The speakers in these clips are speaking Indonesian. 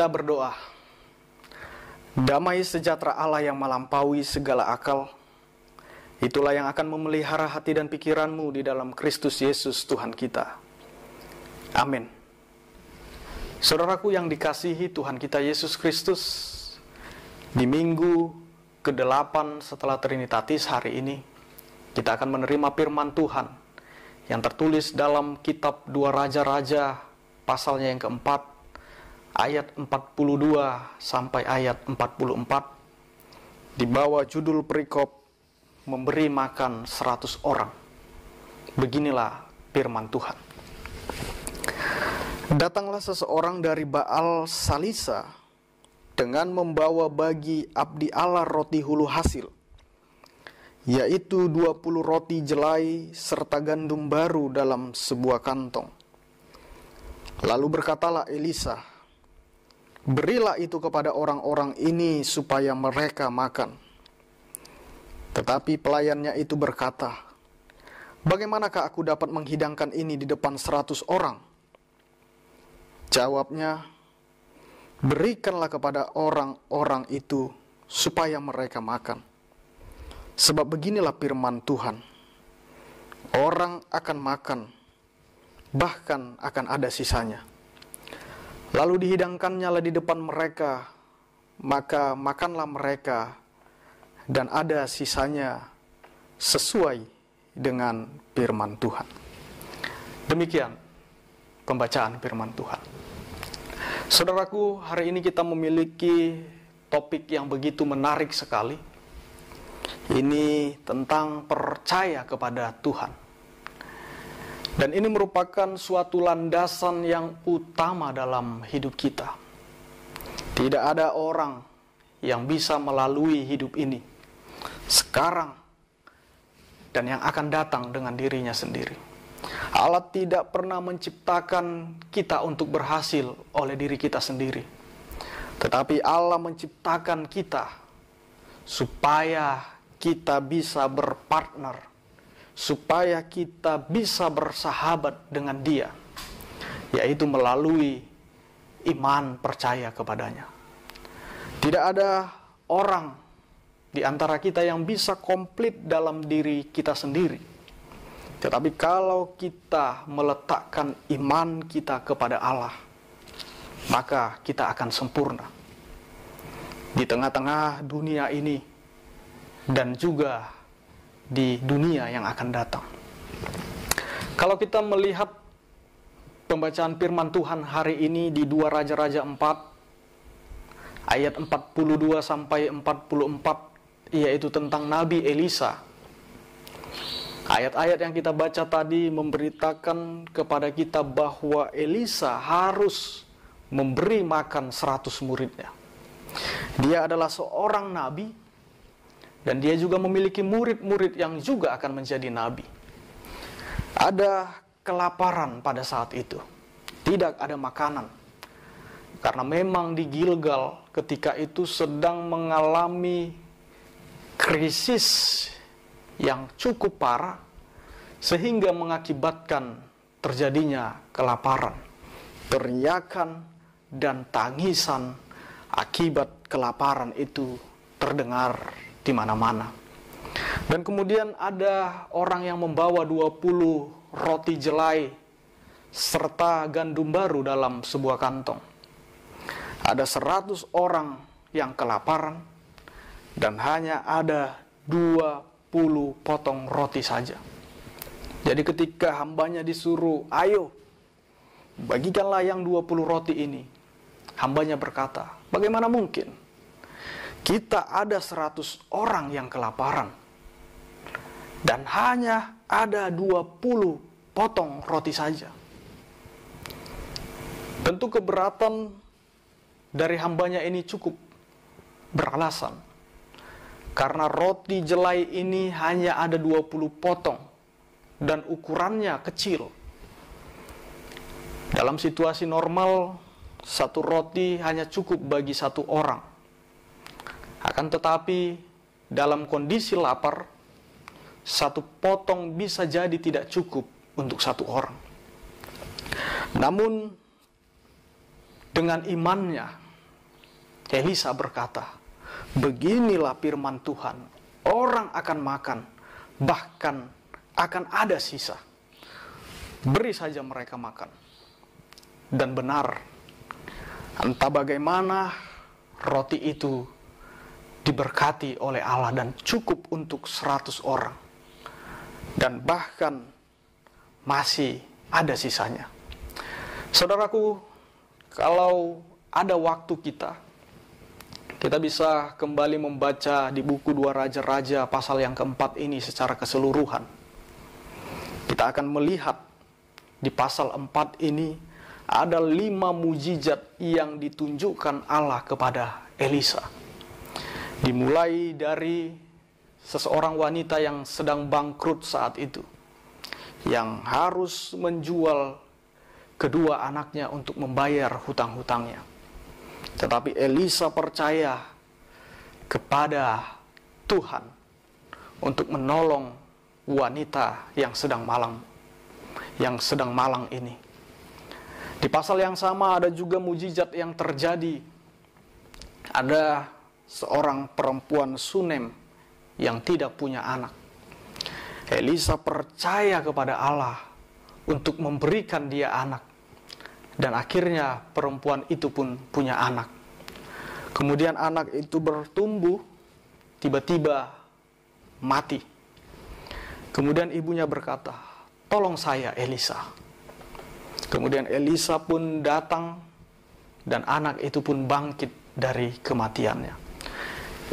Kita berdoa. Damai sejahtera Allah yang melampaui segala akal, itulah yang akan memelihara hati dan pikiranmu di dalam Kristus Yesus Tuhan kita. Amin. Saudaraku yang dikasihi Tuhan kita Yesus Kristus, di minggu ke-8 setelah Trinitatis hari ini, kita akan menerima firman Tuhan yang tertulis dalam kitab 2 Raja-Raja pasalnya yang keempat, ayat 42 sampai ayat 44, di bawah judul perikop memberi makan 100 orang. Beginilah firman Tuhan. Datanglah seseorang dari Baal Salisa dengan membawa bagi abdi Allah roti hulu hasil, yaitu 20 roti jelai serta gandum baru dalam sebuah kantong. Lalu berkatalah Elisa, "Berilah itu kepada orang-orang ini supaya mereka makan." Tetapi pelayannya itu berkata, "Bagaimanakah aku dapat menghidangkan ini di depan 100 orang?" Jawabnya, "Berikanlah kepada orang-orang itu supaya mereka makan. Sebab beginilah firman Tuhan, orang akan makan, bahkan akan ada sisanya. Lalu dihidangkannya lah di depan mereka, maka makanlah mereka, dan ada sisanya sesuai dengan firman Tuhan." Demikian pembacaan firman Tuhan. Saudaraku, hari ini kita memiliki topik yang begitu menarik sekali. Ini tentang percaya kepada Tuhan. Dan ini merupakan suatu landasan yang utama dalam hidup kita. Tidak ada orang yang bisa melalui hidup ini sekarang dan yang akan datang dengan dirinya sendiri. Allah tidak pernah menciptakan kita untuk berhasil oleh diri kita sendiri. Tetapi Allah menciptakan kita supaya kita bisa berpartner, supaya kita bisa bersahabat dengan Dia, yaitu melalui iman percaya kepadanya. Tidak ada orang di antara kita yang bisa komplit dalam diri kita sendiri. Tetapi kalau kita meletakkan iman kita kepada Allah, maka kita akan sempurna di tengah-tengah dunia ini dan juga di dunia yang akan datang. Kalau kita melihat pembacaan firman Tuhan hari ini di 2 Raja-Raja 4 ayat 42 sampai 44, yaitu tentang Nabi Elisa. Ayat-ayat yang kita baca tadi memberitakan kepada kita bahwa Elisa harus memberi makan 100 muridnya. Dia adalah seorang nabi, dan dia juga memiliki murid-murid yang juga akan menjadi nabi. Ada kelaparan pada saat itu. Tidak ada makanan. Karena memang di Gilgal ketika itu sedang mengalami krisis yang cukup parah, sehingga mengakibatkan terjadinya kelaparan. Teriakan dan tangisan akibat kelaparan itu terdengar di mana-mana. Dan kemudian ada orang yang membawa 20 roti jelai serta gandum baru dalam sebuah kantong. Ada 100 orang yang kelaparan dan hanya ada 20 potong roti saja. Jadi ketika hambanya disuruh, "Ayo, bagikanlah yang 20 roti ini." Hambanya berkata, "Bagaimana mungkin? Kita ada 100 orang yang kelaparan dan hanya ada 20 potong roti saja." Tentu keberatan dari hambanya ini cukup beralasan. Karena roti jelai ini hanya ada 20 potong dan ukurannya kecil. Dalam situasi normal, satu roti hanya cukup bagi satu orang. Akan tetapi, dalam kondisi lapar, satu potong bisa jadi tidak cukup untuk satu orang. Namun, dengan imannya, Elisa berkata, beginilah firman Tuhan, orang akan makan, bahkan akan ada sisa. Beri saja mereka makan. Dan benar, entah bagaimana roti itu diberkati oleh Allah dan cukup untuk 100 orang. Dan bahkan masih ada sisanya. Saudaraku, kalau ada waktu kita bisa kembali membaca di buku 2 Raja-Raja pasal yang keempat ini secara keseluruhan. Kita akan melihat di pasal 4 ini ada 5 mujizat yang ditunjukkan Allah kepada Elisa. Dimulai dari seseorang wanita yang sedang bangkrut saat itu, yang harus menjual kedua anaknya untuk membayar hutang-hutangnya. Tetapi Elisa percaya kepada Tuhan untuk menolong wanita yang sedang malang ini. Di pasal yang sama ada juga mujizat yang terjadi. Ada seorang perempuan Sunem yang tidak punya anak. Elisa percaya kepada Allah untuk memberikan dia anak. Dan akhirnya perempuan itu pun punya anak. Kemudian anak itu bertumbuh, tiba-tiba mati. Kemudian ibunya berkata, tolong saya Elisa. Kemudian Elisa pun datang dan anak itu pun bangkit dari kematiannya.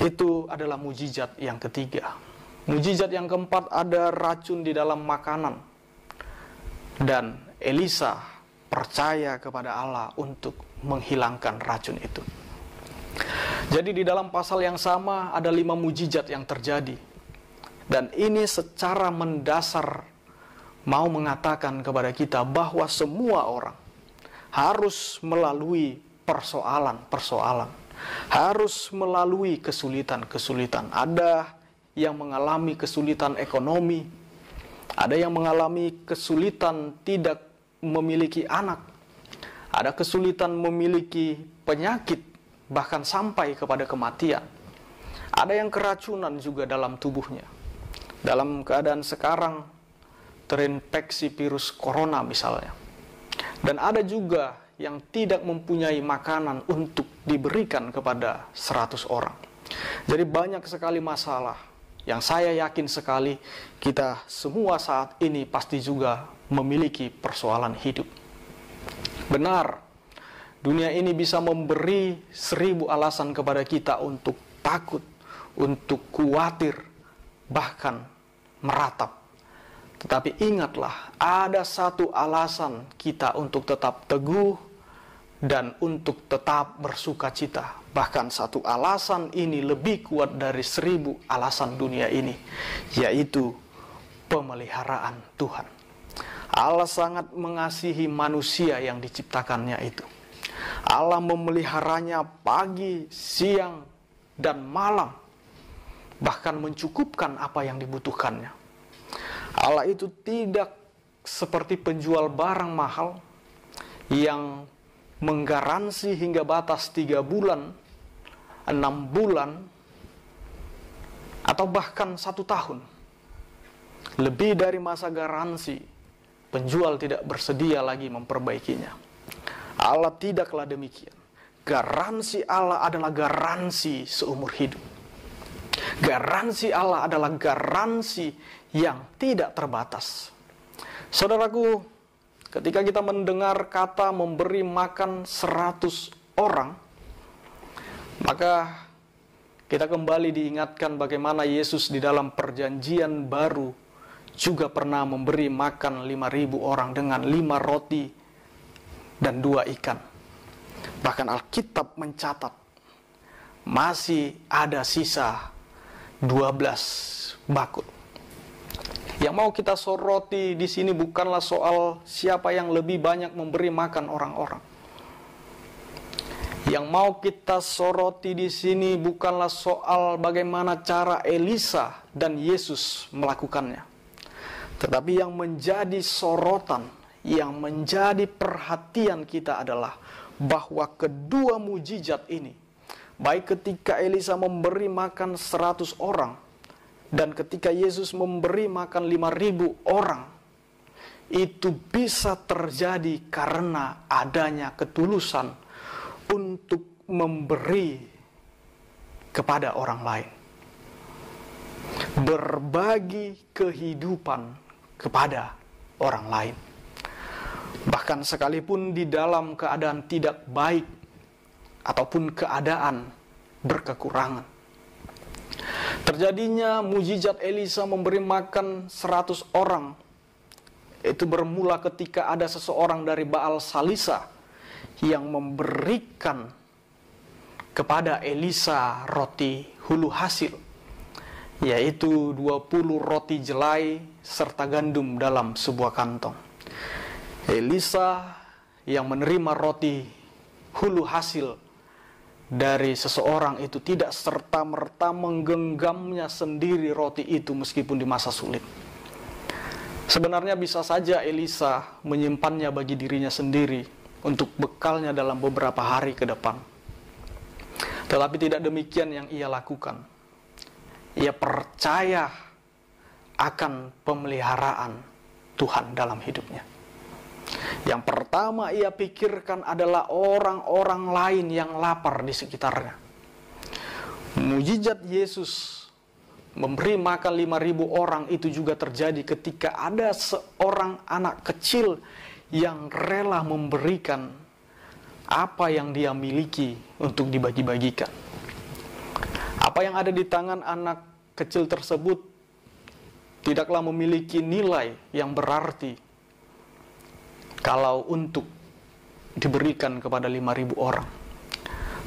Itu adalah mujizat yang ketiga. Mujizat yang keempat, ada racun di dalam makanan. Dan Elisa percaya kepada Allah untuk menghilangkan racun itu. Jadi di dalam pasal yang sama ada 5 mujizat yang terjadi. Dan ini secara mendasar mau mengatakan kepada kita bahwa semua orang harus melalui persoalan-persoalan, harus melalui kesulitan-kesulitan. Ada yang mengalami kesulitan ekonomi, ada yang mengalami kesulitan tidak memiliki anak, ada kesulitan memiliki penyakit, bahkan sampai kepada kematian. Ada yang keracunan juga dalam tubuhnya. Dalam keadaan sekarang terinfeksi virus corona misalnya. Dan ada juga yang tidak mempunyai makanan untuk diberikan kepada 100 orang. Jadi banyak sekali masalah yang saya yakin sekali kita semua saat ini pasti juga memiliki persoalan hidup. Benar, dunia ini bisa memberi 1000 alasan kepada kita untuk takut, untuk khawatir, bahkan meratap. Tetapi ingatlah, ada satu alasan kita untuk tetap teguh dan untuk tetap bersuka cita. Bahkan satu alasan ini lebih kuat dari 1000 alasan dunia ini, yaitu pemeliharaan Tuhan. Allah sangat mengasihi manusia yang diciptakannya itu. Allah memeliharanya pagi, siang, dan malam. Bahkan mencukupkan apa yang dibutuhkannya. Allah itu tidak seperti penjual barang mahal yang menggaransi hingga batas 3 bulan, 6 bulan, atau bahkan 1 tahun. Lebih dari masa garansi, penjual tidak bersedia lagi memperbaikinya. Allah tidaklah demikian. Garansi Allah adalah garansi seumur hidup. Garansi Allah adalah garansi yang tidak terbatas. Saudaraku, ketika kita mendengar kata memberi makan 100 orang, maka kita kembali diingatkan bagaimana Yesus di dalam perjanjian baru juga pernah memberi makan 5.000 orang dengan 5 roti dan 2 ikan. Bahkan Alkitab mencatat masih ada sisa 12 bakul. Yang mau kita soroti di sini bukanlah soal siapa yang lebih banyak memberi makan orang-orang. Yang mau kita soroti di sini bukanlah soal bagaimana cara Elisa dan Yesus melakukannya. Tetapi yang menjadi sorotan, yang menjadi perhatian kita adalah bahwa kedua mujizat ini baik ketika Elisa memberi makan 100 orang dan ketika Yesus memberi makan 5.000 orang, itu bisa terjadi karena adanya ketulusan untuk memberi kepada orang lain, berbagi kehidupan kepada orang lain. Bahkan sekalipun di dalam keadaan tidak baik ataupun keadaan berkekurangan. Terjadinya mujizat Elisa memberi makan 100 orang itu bermula ketika ada seseorang dari Baal Salisa yang memberikan kepada Elisa roti hulu hasil, yaitu 20 roti jelai serta gandum dalam sebuah kantong. Elisa yang menerima roti hulu hasil dari seseorang itu tidak serta-merta menggenggamnya sendiri roti itu meskipun di masa sulit. Sebenarnya bisa saja Elisa menyimpannya bagi dirinya sendiri untuk bekalnya dalam beberapa hari ke depan. Tetapi tidak demikian yang ia lakukan. Ia percaya akan pemeliharaan Tuhan dalam hidupnya. Yang pertama ia pikirkan adalah orang-orang lain yang lapar di sekitarnya. Mujizat Yesus memberi makan 5.000 orang itu juga terjadi ketika ada seorang anak kecil yang rela memberikan apa yang dia miliki untuk dibagi-bagikan. Apa yang ada di tangan anak kecil tersebut tidaklah memiliki nilai yang berarti kalau untuk diberikan kepada 5.000 orang.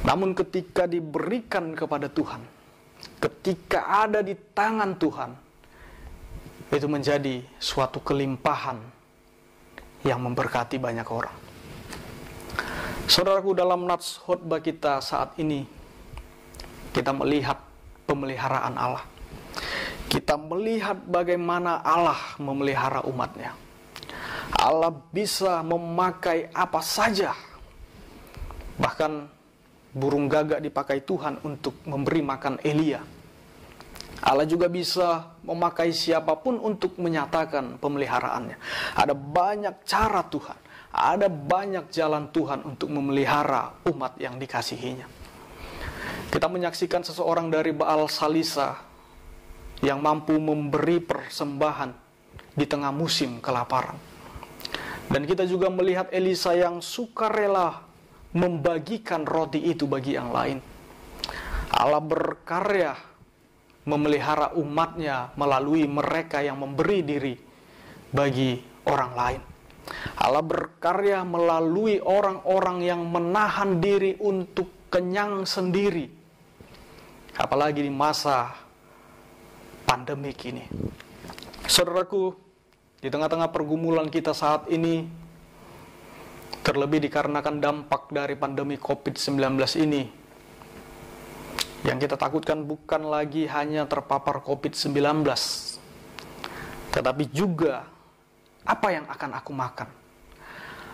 Namun ketika diberikan kepada Tuhan, ketika ada di tangan Tuhan, itu menjadi suatu kelimpahan yang memberkati banyak orang. Saudaraku, dalam nats khotbah kita saat ini, kita melihat pemeliharaan Allah. Kita melihat bagaimana Allah memelihara umatnya. Allah bisa memakai apa saja. Bahkan burung gagak dipakai Tuhan untuk memberi makan Elia. Allah juga bisa memakai siapapun untuk menyatakan pemeliharaannya. Ada banyak cara Tuhan, ada banyak jalan Tuhan untuk memelihara umat yang dikasihinya. Kita menyaksikan seseorang dari Baal Salisa yang mampu memberi persembahan di tengah musim kelaparan. Dan kita juga melihat Elisa yang sukarela membagikan roti itu bagi yang lain. Allah berkarya memelihara umatnya melalui mereka yang memberi diri bagi orang lain. Allah berkarya melalui orang-orang yang menahan diri untuk kenyang sendiri. Apalagi di masa pandemik ini. Saudaraku, di tengah-tengah pergumulan kita saat ini, terlebih dikarenakan dampak dari pandemi COVID-19 ini, yang kita takutkan bukan lagi hanya terpapar COVID-19, tetapi juga apa yang akan aku makan,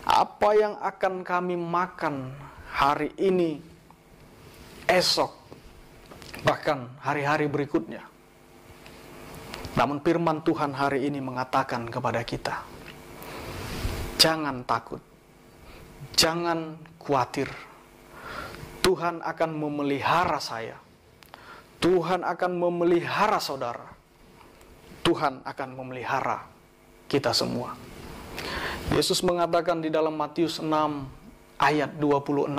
apa yang akan kami makan hari ini, esok, bahkan hari-hari berikutnya. Namun firman Tuhan hari ini mengatakan kepada kita, jangan takut, jangan khawatir. Tuhan akan memelihara saya. Tuhan akan memelihara saudara. Tuhan akan memelihara kita semua. Yesus mengatakan di dalam Matius 6 ayat 26,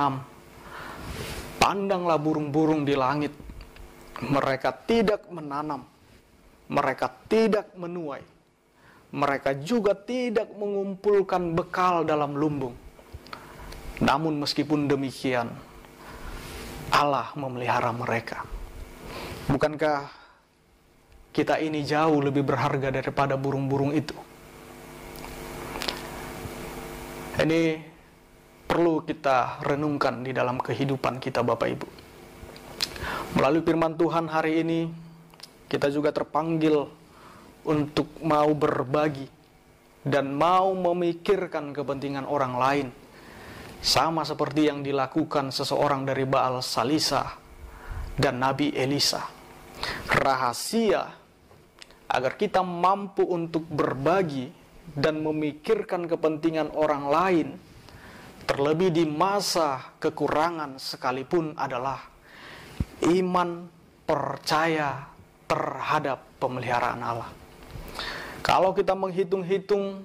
pandanglah burung-burung di langit. Mereka tidak menanam, mereka tidak menuai, mereka juga tidak mengumpulkan bekal dalam lumbung. Namun meskipun demikian, Allah memelihara mereka. Bukankah kita ini jauh lebih berharga daripada burung-burung itu? Ini perlu kita renungkan di dalam kehidupan kita, Bapak Ibu. Melalui firman Tuhan hari ini, kita juga terpanggil untuk mau berbagi dan mau memikirkan kepentingan orang lain. Sama seperti yang dilakukan seseorang dari Baal Salisa dan Nabi Elisa. Rahasia agar kita mampu untuk berbagi dan memikirkan kepentingan orang lain, terlebih di masa kekurangan sekalipun, adalah iman percaya terhadap pemeliharaan Allah. Kalau kita menghitung-hitung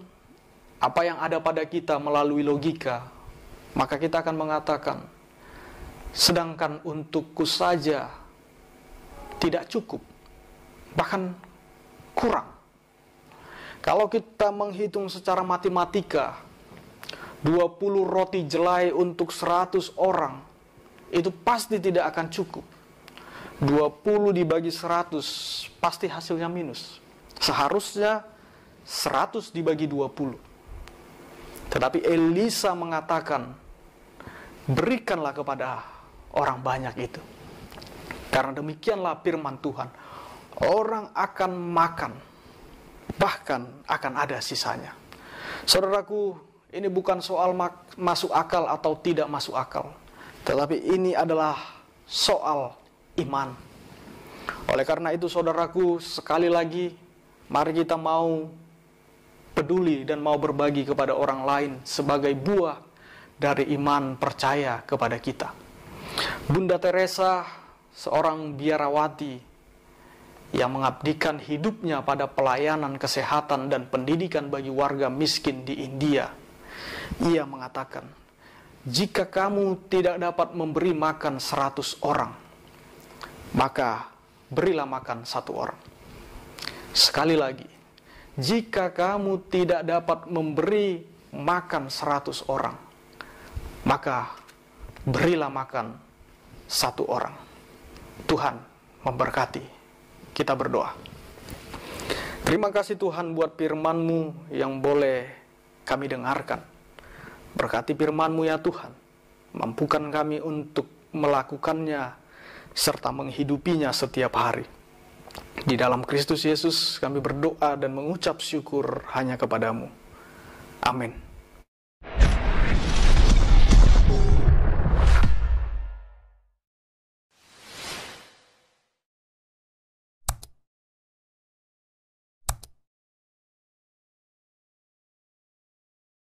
apa yang ada pada kita melalui logika, maka kita akan mengatakan, sedangkan untukku saja tidak cukup, bahkan kurang. Kalau kita menghitung secara matematika, 20 roti jelai untuk 100 orang, itu pasti tidak akan cukup. 20 dibagi 100, pasti hasilnya minus. Seharusnya 100 dibagi 20. Tetapi Elisa mengatakan, berikanlah kepada orang banyak itu. Karena demikianlah firman Tuhan, orang akan makan, bahkan akan ada sisanya. Saudaraku, ini bukan soal masuk akal atau tidak masuk akal, tetapi ini adalah soal iman. Oleh karena itu, saudaraku, sekali lagi, mari kita mau peduli dan mau berbagi kepada orang lain sebagai buah dari iman percaya kepada kita. Bunda Teresa, seorang biarawati yang mengabdikan hidupnya pada pelayanan kesehatan dan pendidikan bagi warga miskin di India, ia mengatakan, jika kamu tidak dapat memberi makan 100 orang, maka berilah makan 1 orang. Sekali lagi, jika kamu tidak dapat memberi makan 100 orang, maka berilah makan 1 orang. Tuhan memberkati. Kita berdoa. Terima kasih Tuhan buat firman-Mu yang boleh kami dengarkan. Berkati firman-Mu ya Tuhan. Mampukan kami untuk melakukannya serta menghidupinya setiap hari. Di dalam Kristus Yesus kami berdoa dan mengucap syukur hanya kepadamu. Amin.